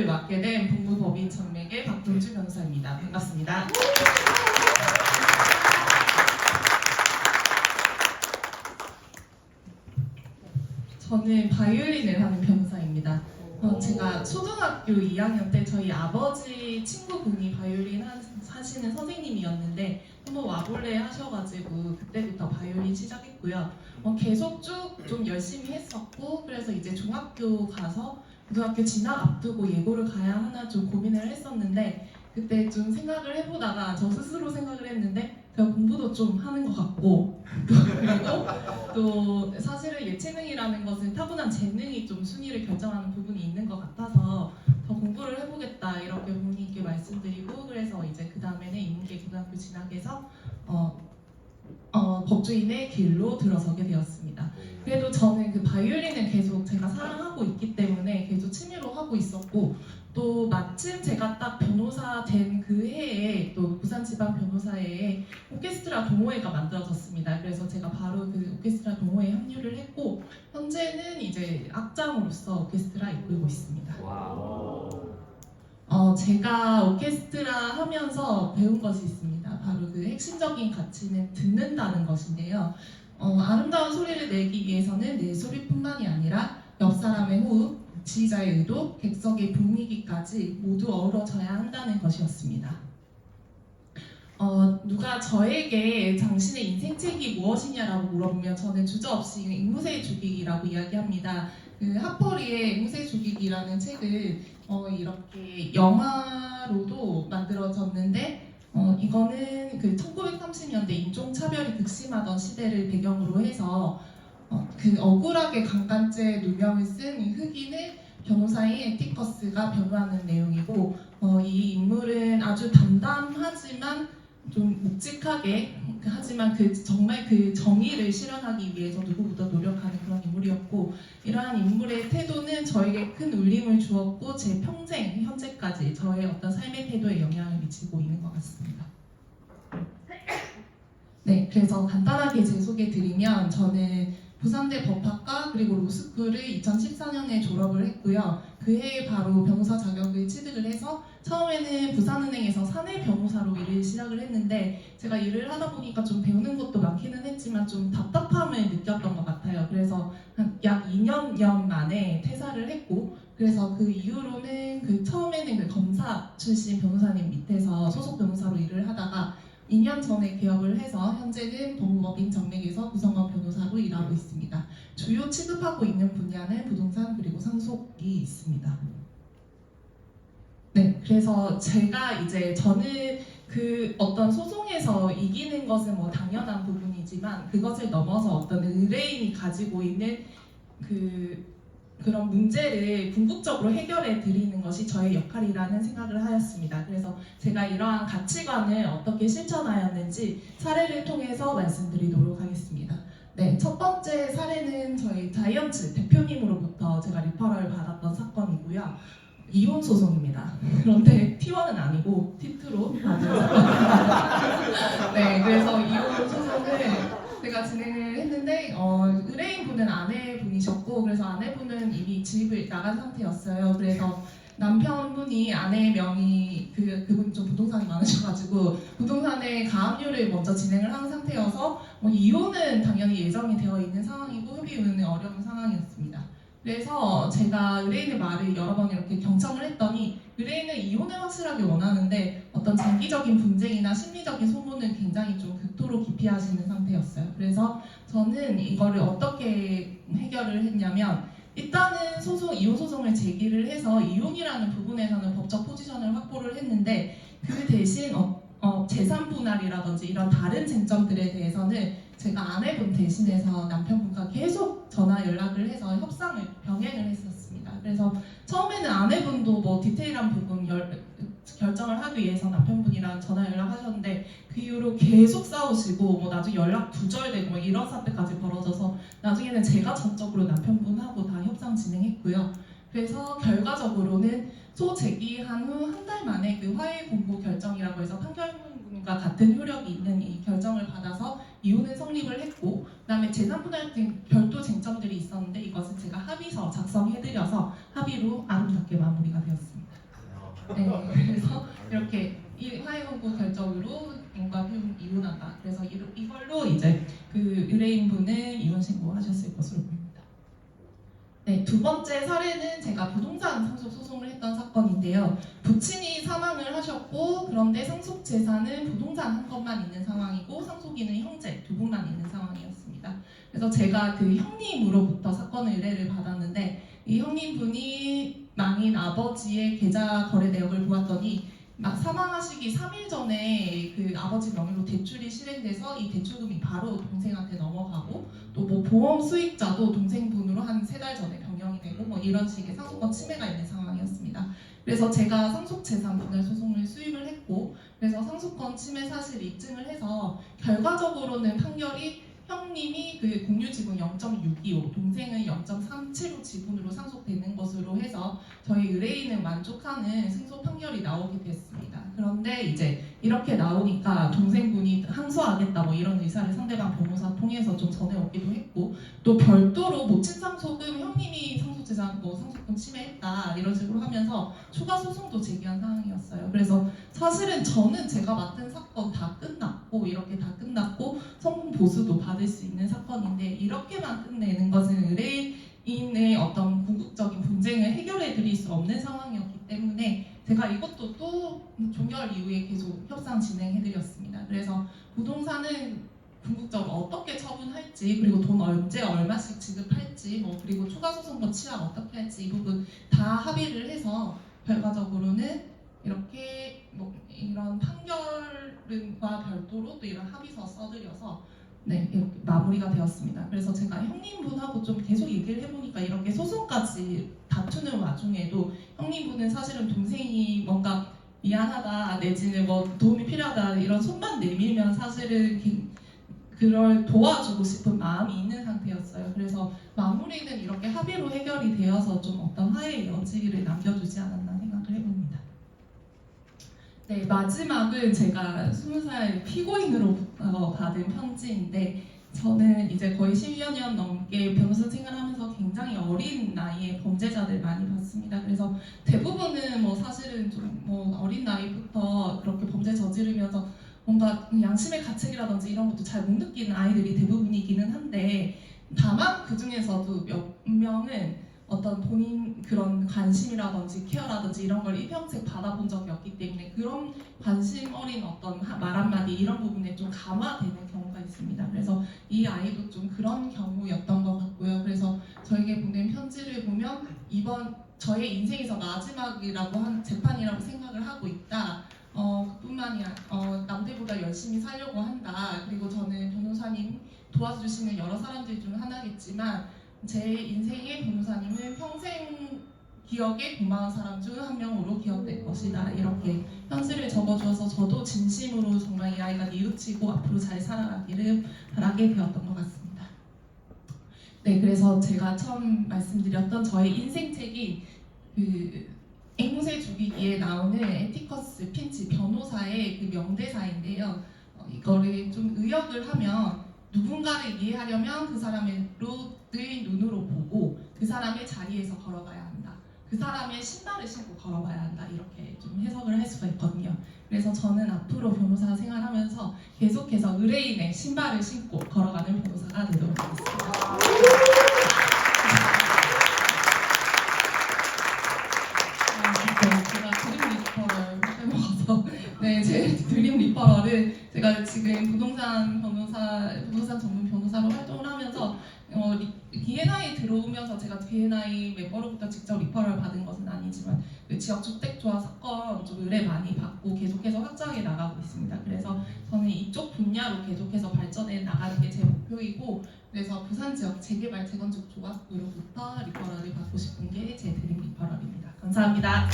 법률을 맡게 된 법무법인 정맥의 박동주 변호사입니다. 반갑습니다. 저는 바이올린을 하는 변호사입니다. 제가 초등학교 2학년 때 저희 아버지 친구분이 바이올린 하시는 선생님이었는데 한번 와볼래 하셔가지고 그때부터 바이올린 시작했고요. 계속 쭉 좀 열심히 했었고, 그래서 이제 중학교 가서 고등학교 진학 앞두고 예고를 가야 하나 좀 고민을 했었는데, 그때 좀 생각을 해보다가 저 스스로 생각을 했는데 제가 공부도 좀 하는 것 같고, 그리고 또 사실은 예체능이라는 것은 타고난 재능이 좀 순위를 결정하는 부분이 있는 것 같아서 더 공부를 해보겠다 이렇게 부모님께 말씀드리고, 그래서 이제 그 다음에는 인문계 고등학교 진학해서 법조인의 길로 들어서게 되었습니다. 그래도 저는 그 바이올린을 계속 제가 사랑하고 있기 때문에 계속 취미로 하고 있었고, 또 마침 제가 딱 변호사 된 그 해에 또 부산지방변호사회에 오케스트라 동호회가 만들어졌습니다. 그래서 제가 바로 그 오케스트라 동호회에 합류를 했고, 현재는 이제 악장으로서 오케스트라 이끌고 있습니다. 제가 오케스트라 하면서 배운 것이 있습니다. 바로 그 핵심적인 가치는 듣는다는 것인데요. 아름다운 소리를 내기 위해서는 내 소리뿐만이 아니라 옆 사람의 호흡, 지휘자의 의도, 객석의 분위기까지 모두 어우러져야 한다는 것이었습니다. 누가 저에게 당신의 인생책이 무엇이냐라고 물어보면 저는 주저없이 앵무새의 죽이기라고 이야기합니다. 그 하퍼리의 앵무새의 죽이기라는 책을 이렇게 영화로도 만들어졌는데, 이거는 그 1930년대 인종차별이 극심하던 시대를 배경으로 해서 그 억울하게 강간죄 누명을 쓴 이 흑인을 변호사인 애티커스가 변호하는 내용이고, 이 인물은 아주 담담하지만 좀 묵직하게, 하지만 정말 그 정의를 실현하기 위해서 누구보다 노력하는 그런 인물이었고, 이러한 인물의 태도는 저에게 큰 울림을 주었고 제 평생 현재까지 저의 어떤 삶의 태도에 영향을 미치고 있는 것 같습니다. 네, 그래서 간단하게 제 소개 드리면, 저는 부산대 법학과 그리고 로스쿨을 2014년에 졸업을 했고요. 그 해에 바로 변호사 자격을 취득을 해서 처음에는 부산은행에서 사내 변호사로 일을 시작을 했는데, 제가 일을 하다 보니까 좀 배우는 것도 많기는 했지만 좀 답답함을 느꼈던 것 같아요. 그래서 약 2년여 만에 퇴사를 했고, 그래서 그 이후로는 그 처음에는 그 검사 출신 변호사님 밑에서 소속 변호사로 일을 하다가 2년 전에 개업을 해서 현재는 법무법인 정맥에서 구성원 변호사로 일하고 있습니다. 주요 취급하고 있는 분야는 부동산 그리고 상속이 있습니다. 네, 그래서 저는 그 어떤 소송에서 이기는 것은 뭐 당연한 부분이지만, 그것을 넘어서 어떤 의뢰인이 가지고 있는 그런 문제를 궁극적으로 해결해 드리는 것이 저의 역할이라는 생각을 하였습니다. 그래서 제가 이러한 가치관을 어떻게 실천하였는지 사례를 통해서 말씀드리도록 하겠습니다. 네, 첫 번째 사례는 저희 자이언츠 대표님으로부터 제가 리퍼럴을 받았던 사건이고요. 이혼 소송입니다. 그런데 T1은 아니고 T2로 받은 사건입니다. 네, 그래서 이혼 소송을 제가 진행을 했는데, 의뢰인분은 아내분이셨고, 그래서 아내분은 이미 집을 나간 상태였어요. 그래서 남편분이 아내의 명의, 그분이 좀 부동산이 많으셔가지고 부동산의 가압류를 먼저 진행을 한 상태여서 이혼은 당연히 예정이 되어 있는 상황이고 협의는 어려운 상황이었습니다. 그래서 제가 의뢰인의 말을 여러 번 이렇게 경청을 했더니, 의뢰인은 이혼을 확실하게 원하는데 어떤 장기적인 분쟁이나 심리적인 소모는 굉장히 좀 극도로 기피하시는 상태였어요. 그래서 저는 이거를 어떻게 해결을 했냐면, 일단은 이혼 소송을 제기를 해서 이혼이라는 부분에서는 법적 포지션을 확보를 했는데, 그 대신 재산 분할이라든지 이런 다른 쟁점들에 대해서는 제가 아내분 대신해서 남편분과 계속 전화 연락을 해서 협상을 병행을 했었습니다. 그래서 처음에는 아내분도 뭐 디테일한 부분 결정을 하기 위해서 남편분이랑 전화 연락하셨는데, 그 이후로 계속 싸우시고 뭐 나중에 연락 두절되고 뭐 이런 사태까지 벌어져서 나중에는 제가 전적으로 남편분하고 다 협상 진행했고요. 그래서 결과적으로는 소 제기한 후 한 달 만에 그 화해 공고 결정이라고 해서 판결문과 같은 효력이 있는 이 결정을 받아서 이유는 성립을 했고, 그다음에 재산분할 등 별도 쟁점들이 있었는데 이것은 제가 합의서 작성해드려서 합의로 아름답게 마무리가 되었습니다. 네, 그래서 이렇게 이 화해원고 결정으로 인과 이혼한다. 그래서 이걸로 이제 그 의뢰인분은 이혼 신고하셨을 것으로 보입니다. 네, 두 번째 사례는 제가 부동산 상속 소송을 했던 사건인데요. 부친이 사망을 하셨고, 그런데 상속 재산은 부동산 한 건만 있는 상황이고 상속인은 형제 두 분만 있는 상황이었습니다. 그래서 제가 그 형님으로부터 사건 의뢰를 받았는데, 이 형님분이 망인 아버지의 계좌 거래 내역을 보았더니 막 사망하시기 3일 전에 그 아버지 명의로 대출이 실행돼서 이 대출금이 바로 동생한테 넘어가고, 또 뭐 보험 수익자도 동생분으로 한 3달 전에 변경이 되고 뭐 이런 식의 상속권 침해가 있는 상황이었습니다. 그래서 제가 상속재산 분할 소송을 수임을 했고, 그래서 상속권 침해 사실 입증을 해서 결과적으로는 판결이 형님이 그 공유지분 0.625, 동생은 0.375 지분으로 상속되는 것으로 해서 저희 의뢰인은 만족하는 승소 판결이 나오게 됐습니다. 그런데 이제 이렇게 나오니까 동생분이 항소하겠다 뭐 이런 의사를 상대방 변호사 통해서 좀 전해오기도 했고, 또 별도로 모친 상속은 형님이 상속재산 뭐 상속권 침해했다 이런 식으로 하면서 추가 소송도 제기한 상황이었어요. 그래서 사실은 저는 제가 맡은 사건 다 끝났고, 이렇게 다 끝났고 성공 보수도 받을 수 있는 사건인데 이렇게만 끝내는 것은 의뢰인의 어떤 궁극적인 분쟁을 해결해 드릴 수 없는 상황이었기 때문에 제가 이것도 또 종결 이후에 계속 협상 진행해 드렸습니다. 그래서 부동산은 궁극적으로 어떻게 처분할지, 그리고 돈 언제 얼마씩 지급할지, 뭐 그리고 추가 소송권 취하 어떻게 할지 이 부분 다 합의를 해서 결과적으로는 이렇게 뭐 이런 판결과 별도로 또 이런 합의서 써드려서 네, 이렇게 마무리가 되었습니다. 그래서 제가 형님분하고 좀 계속 얘기를 해보니까 이렇게 소송까지 다투는 와중에도 형님분은 사실은 동생이 뭔가 미안하다 내지는 뭐 도움이 필요하다 이런 손만 내밀면 사실은 그걸 도와주고 싶은 마음이 있는 상태였어요. 그래서 마무리는 이렇게 합의로 해결이 되어서 좀 어떤 화해의 여지를 남겨주지 않았나 생각을 해봅니다. 네, 마지막은 제가 20살 피고인으로부터 받은 편지인데, 저는 이제 거의 10여 년 넘게 변호사 생활하면서 굉장히 어린 나이에 범죄자들 많이 봤습니다. 그래서 대부분은 뭐 사실은 좀 뭐 어린 나이부터 그렇게 범죄 저지르면서 뭔가 양심의 가책이라든지 이런 것도 잘 못 느끼는 아이들이 대부분이기는 한데, 다만 그 중에서도 몇 명은 어떤 본인 그런 관심이라든지 케어라든지 이런 걸 일평생 받아본 적이 없기 때문에 그런 관심 어린 어떤 말 한마디 이런 부분에 좀 감화되는 경우가 있습니다. 그래서 이 아이도 좀 그런 경우였던 것 같고요. 그래서 저에게 보낸 편지를 보면 이번 저의 인생에서 마지막이라고 한 재판이라고 생각을 하고 있다. 그뿐만이 남들보다 열심히 살려고 한다. 그리고 저는 변호사님 도와주시는 여러 사람들 중 하나겠지만 제 인생의 변호사님은 평생 기억에 고마운 사람 중 한 명으로 기억될 것이다. 이렇게 편지를 적어주어서 저도 진심으로 정말 이 아이가 뉘우치고 앞으로 잘 살아가기를 바라게 되었던 것 같습니다. 네, 그래서 제가 처음 말씀드렸던 저의 인생책이 그 앵무새 죽이기에 나오는 에티커스 핀치 변호사의 그 명대사인데요. 이거를 좀 의역을 하면 누군가를 이해하려면 그 사람의 눈으로 보고 그 사람의 자리에서 걸어가야 한다. 그 사람의 신발을 신고 걸어가야 한다. 이렇게 좀 해석을 할 수가 있거든요. 그래서 저는 앞으로 변호사 생활하면서 계속해서 의뢰인의 신발을 신고 걸어가는 변호사가 되도록 하겠습니다. 제가 드림 리퍼럴 해먹어서 제 드림 리퍼럴은 제가 지금 부동산 전문 변호사로 활동을 하면서 D&I 들어오면서 제가 D&I 멤버로부터 직접 리퍼럴 받은 것은 아니지만 그 지역 주택조합 사건 좀 의뢰 많이 받고 계속해서 확장해 나가고 있습니다. 그래서 저는 이쪽 분야로 계속해서 발전해 나가는 게 제 목표이고, 그래서 부산 지역 재개발 재건축 조합으로부터 리퍼럴을 받고 싶은 게 제 드림 리퍼럴입니다. 감사합니다.